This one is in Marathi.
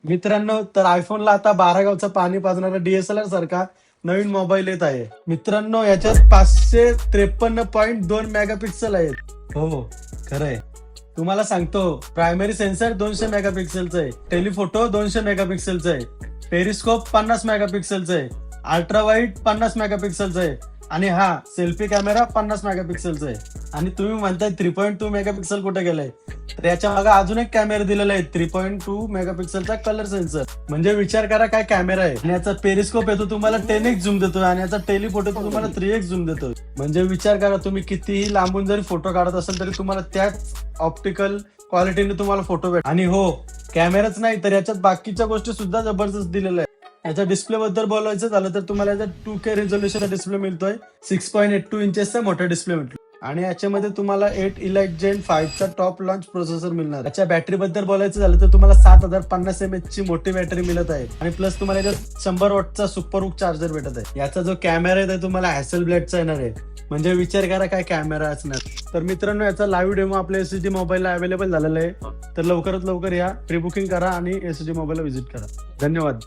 मित्रांनो, तर आयफोनला आता 12 गावचं पाणी पाजणारा DSLR सारखा नवीन मोबाईल येत आहे. मित्रांनो, याच्यात 553.2 मेगापिक्सल आहेत. हो, खरंय. तुम्हाला सांगतो, प्रायमरी सेन्सर 200 मेगापिक्सेलचा आहे, टेलिफोटो 200 मेगापिक्सेलचा आहे, पेरिस्कोप 50 मेगापिक्सेलचा आहे, अल्ट्रा वाईड 50 मेगापिक्सेलचा आहे आणि हा सेल्फी कॅमेरा 50 मेगापिक्सेलचा आहे. आणि तुम्ही म्हणताय 3.2 मेगापिक्सल कुठे गेलाय? तर याच्या मागे अजून एक कॅमेरा दिलेला आहे, 3.2 मेगापिक्सेलचा कलर सेन्सर. म्हणजे विचार करा काय कॅमेरा आहे. आणि याचा पेरिस्कोप येतो तुम्हाला 10x झूम देतो आणि याचा टेलिफोटो तुम्हाला 3x झूम देतो. म्हणजे विचार करा, तुम्ही कितीही लांबून जरी फोटो काढत असाल तरी तुम्हाला त्याच ऑप्टिकल क्वालिटीने तुम्हाला फोटो भेट. आणि हो, कॅमेराच नाही तर याच्यात बाकीच्या गोष्टी सुद्धा जबरदस्त दिलेल्या आहेत. याच्या डिस्प्ले बद्दल बोलायचं झालं तर तुम्हाला याचा 2K रेझोल्युशनचा डिस्प्ले मिळतोय, 6.82 इंचेसचा मोठा डिस्प्ले मिळतो. आणि याच्यामध्ये तुम्हाला 8 Elite Gen 5 चा टॉप लॉन्च प्रोसेसर मिळणार. याच्या बॅटरी बद्दल बोलायचं झालं तर तुम्हाला 7050 mAh ची मोठी बॅटरी मिळत आहे आणि प्लस तुम्हाला याच्यात 100 वॉटचा सुपर हुक चार्जर भेटत आहे. याचा जो कॅमेरा आहे तो तुम्हाला हॅसलब्लेडचा येणार आहे. म्हणजे विचार करा काय कॅमेरा असणार. तर मित्रांनो, याचा लाईव्ह डेमो आपल्या एसएसडी मोबाईलला अवेलेबल झालेला आहे. तर लवकरात लवकर या, प्री बुकिंग करा आणि एसएसडी मोबाईलला व्हिजिट करा. धन्यवाद.